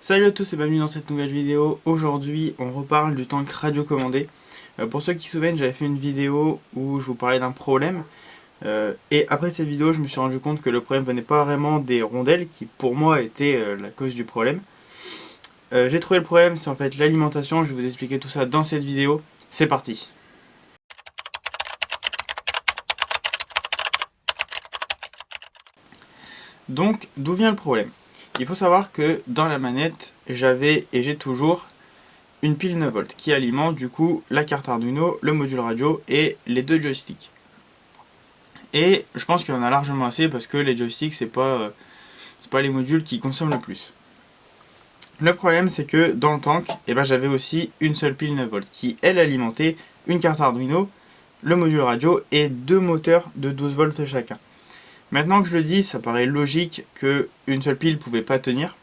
Salut à tous et bienvenue dans cette nouvelle vidéo. Aujourd'hui on reparle du tank radiocommandé. Pour ceux qui se souviennent, j'avais fait une vidéo où je vous parlais d'un problème. Et après cette vidéo je me suis rendu compte que le problème venait pas vraiment des rondelles qui pour moi étaient la cause du problème. J'ai trouvé le problème, c'est en fait l'alimentation. Je vais vous expliquer tout ça dans cette vidéo. C'est parti. Donc d'où vient le problème? Il faut savoir que dans la manette, j'avais et j'ai toujours une pile 9V qui alimente du coup la carte Arduino, le module radio et les deux joysticks. Et je pense qu'il y en a largement assez parce que les joysticks c'est pas les modules qui consomment le plus. Le problème c'est que dans le tank, j'avais aussi une seule pile 9V qui elle alimentait une carte Arduino, le module radio et deux moteurs de 12V chacun. Maintenant que je le dis, ça paraît logique qu'une seule pile pouvait pas tenir.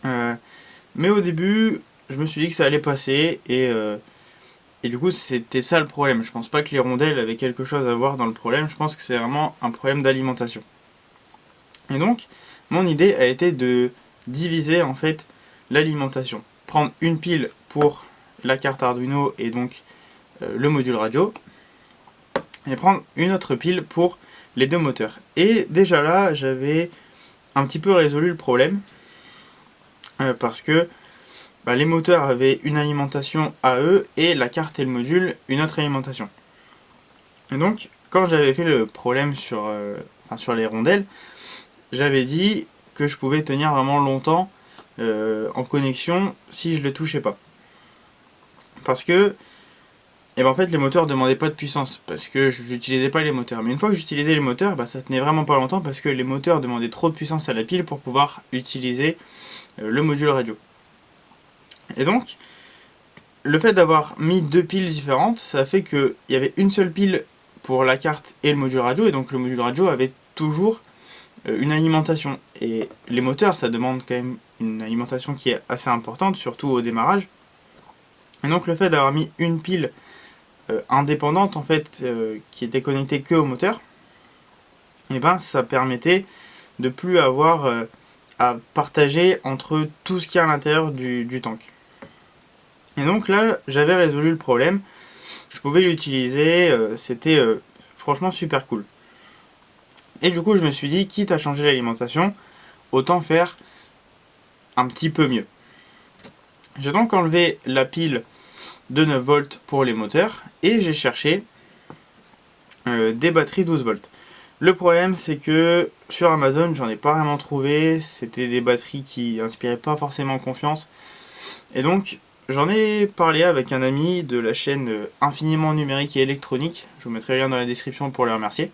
Mais au début, je me suis dit que ça allait passer et du coup c'était ça le problème. Je pense pas que les rondelles avaient quelque chose à voir dans le problème, je pense que c'est vraiment un problème d'alimentation. Et donc, mon idée a été de diviser en fait l'alimentation. Prendre une pile pour la carte Arduino et donc le module radio, et prendre une autre pile pour les deux moteurs. Et déjà là, j'avais un petit peu résolu le problème, parce que les moteurs avaient une alimentation à eux et la carte et le module une autre alimentation. Et donc, quand j'avais fait le problème sur les rondelles, j'avais dit que je pouvais tenir vraiment longtemps en connexion si je ne le touchais pas. Parce que en fait, les moteurs ne demandaient pas de puissance, parce que je n'utilisais pas les moteurs. Mais une fois que j'utilisais les moteurs, ça tenait vraiment pas longtemps, parce que les moteurs demandaient trop de puissance à la pile pour pouvoir utiliser le module radio. Et donc, le fait d'avoir mis deux piles différentes, ça a fait qu'il y avait une seule pile pour la carte et le module radio, et donc le module radio avait toujours une alimentation. Et les moteurs, ça demande quand même une alimentation qui est assez importante, surtout au démarrage. Et donc le fait d'avoir mis une pile indépendante en fait, qui était connectée que au moteur, ça permettait de plus avoir à partager entre tout ce qu'il y a à l'intérieur du tank. Et donc là, j'avais résolu le problème, je pouvais l'utiliser, c'était franchement super cool. Et du coup, je me suis dit, quitte à changer l'alimentation, autant faire un petit peu mieux. J'ai donc enlevé la pile de 9V pour les moteurs, et j'ai cherché des batteries 12V. Le problème, c'est que sur Amazon, j'en ai pas vraiment trouvé, c'était des batteries qui inspiraient pas forcément confiance. Et donc, j'en ai parlé avec un ami de la chaîne Infiniment Numérique et Électronique, je vous mettrai le lien dans la description pour le remercier.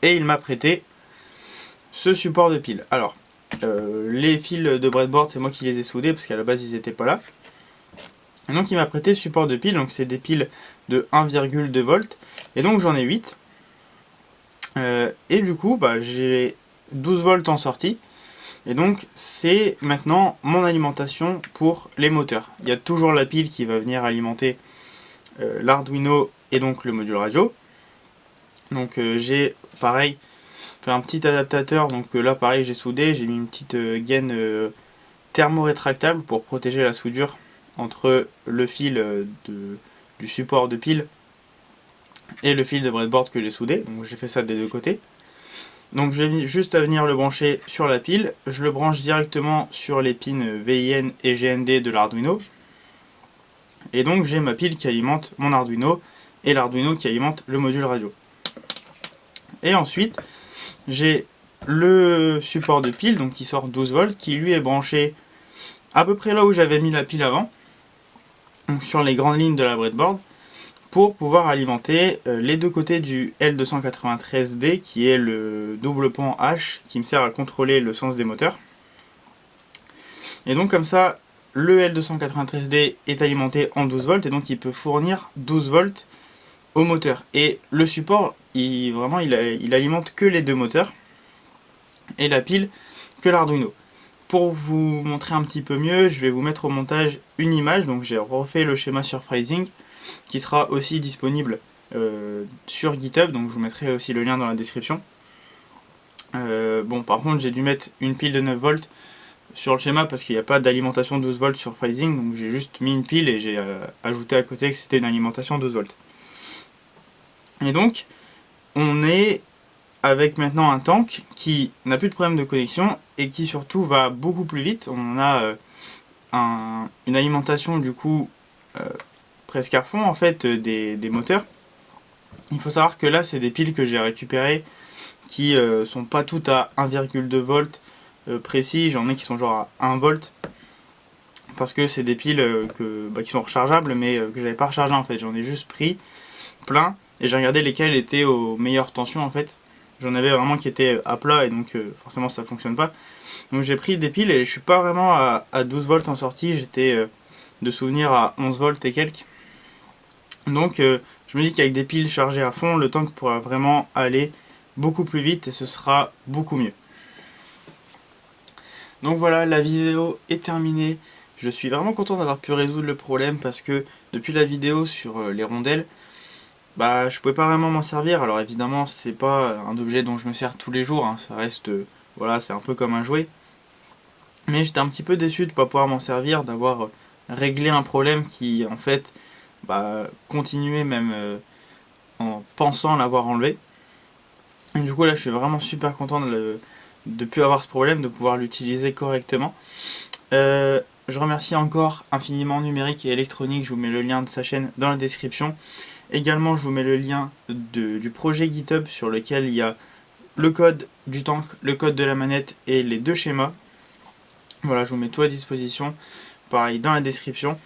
Et il m'a prêté ce support de pile. Alors, les fils de breadboard, c'est moi qui les ai soudés, parce qu'à la base, ils n'étaient pas là. Et donc, il m'a prêté ce support de pile, donc c'est des piles de 1,2V, et donc j'en ai 8. Et du coup, j'ai 12V en sortie. Et donc c'est maintenant mon alimentation pour les moteurs. Il y a toujours la pile qui va venir alimenter l'Arduino et donc le module radio. Donc j'ai pareil fait un petit adaptateur, donc là pareil j'ai soudé, j'ai mis une petite gaine thermo-rétractable pour protéger la soudure entre le fil du support de pile et le fil de breadboard que j'ai soudé, donc j'ai fait ça des deux côtés. Donc j'ai juste à venir le brancher sur la pile, je le branche directement sur les pins VIN et GND de l'Arduino. Et donc j'ai ma pile qui alimente mon Arduino et l'Arduino qui alimente le module radio. Et ensuite j'ai le support de pile donc qui sort 12V qui lui est branché à peu près là où j'avais mis la pile avant, donc sur les grandes lignes de la breadboard, pour pouvoir alimenter les deux côtés du L293D qui est le double pont H qui me sert à contrôler le sens des moteurs. Et donc comme ça, le L293D est alimenté en 12V et donc il peut fournir 12V au moteur. Et le support, il alimente que les deux moteurs et la pile que l'Arduino. Pour vous montrer un petit peu mieux, je vais vous mettre au montage une image, donc j'ai refait le schéma sur Freising, qui sera aussi disponible sur GitHub, donc je vous mettrai aussi le lien dans la description. Bon, par contre j'ai dû mettre une pile de 9V sur le schéma parce qu'il n'y a pas d'alimentation 12 volts sur Freezing, donc j'ai juste mis une pile et j'ai ajouté à côté que c'était une alimentation 12 volts. Et donc, on est avec maintenant un tank qui n'a plus de problème de connexion et qui surtout va beaucoup plus vite. On a une alimentation du coup presque à fond en fait des moteurs. Il faut savoir que là c'est des piles que j'ai récupérées qui sont pas toutes à 1,2 volts précis, j'en ai qui sont genre à 1 volt parce que c'est des piles qui sont rechargeables mais que j'avais pas rechargé en fait, j'en ai juste pris plein et j'ai regardé lesquels étaient aux meilleures tensions en fait. J'en avais vraiment qui étaient à plat et donc forcément ça fonctionne pas. Donc j'ai pris des piles et je suis pas vraiment à 12 volts en sortie, j'étais de souvenir à 11 volts et quelques. Donc je me dis qu'avec des piles chargées à fond, le tank pourra vraiment aller beaucoup plus vite et ce sera beaucoup mieux. Donc voilà, la vidéo est terminée. Je suis vraiment content d'avoir pu résoudre le problème parce que depuis la vidéo sur les rondelles, bah je pouvais pas vraiment m'en servir. Alors évidemment c'est pas un objet dont je me sers tous les jours, hein. Ça reste, voilà, c'est un peu comme un jouet. Mais j'étais un petit peu déçu de ne pas pouvoir m'en servir, d'avoir réglé un problème qui en fait continuait même en pensant l'avoir enlevé. Et du coup là je suis vraiment super content de ne plus avoir ce problème, de pouvoir l'utiliser correctement. Je remercie encore infiniment Numérique et Électronique, je vous mets le lien de sa chaîne dans la description. Également je vous mets le lien du projet GitHub sur lequel il y a le code du tank, le code de la manette et les deux schémas. Voilà, je vous mets tout à disposition, pareil dans la description.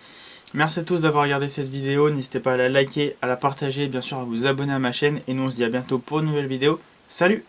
Merci à tous d'avoir regardé cette vidéo, n'hésitez pas à la liker, à la partager, bien sûr à vous abonner à ma chaîne et nous on se dit à bientôt pour une nouvelle vidéo. Salut!